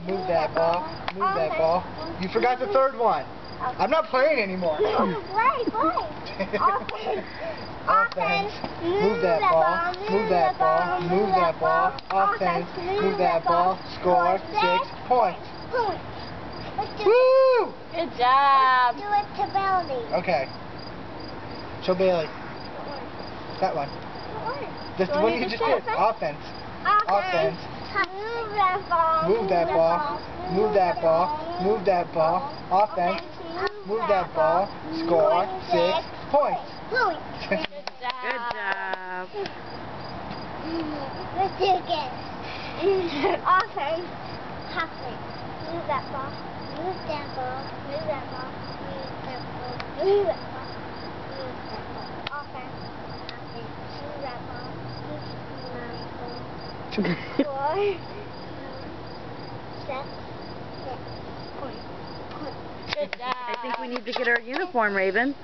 Move that ball. Move that ball. You forgot the third one. I'm not playing anymore. Play. Offense. Move that ball. Move that ball. Move that ball. Offense. Move that ball. Score 6 points. Woo! Good job. Let's do it to Bailey. Okay. Show Bailey. That one. Just the one you just did. Offense. Offense. Move that ball. Move that ball. Move that ball. Move that ball. Offense. Move that ball. Score 6 points. Good job. Let's do it again. Offense. Offense. Move that ball. Move that ball. Move that ball. Move that ball. Move that ball. Move that ball. Offense. Offense. Move that ball. Move that ball. 4, 7, 6 points. I think we need to get our uniform, Raven.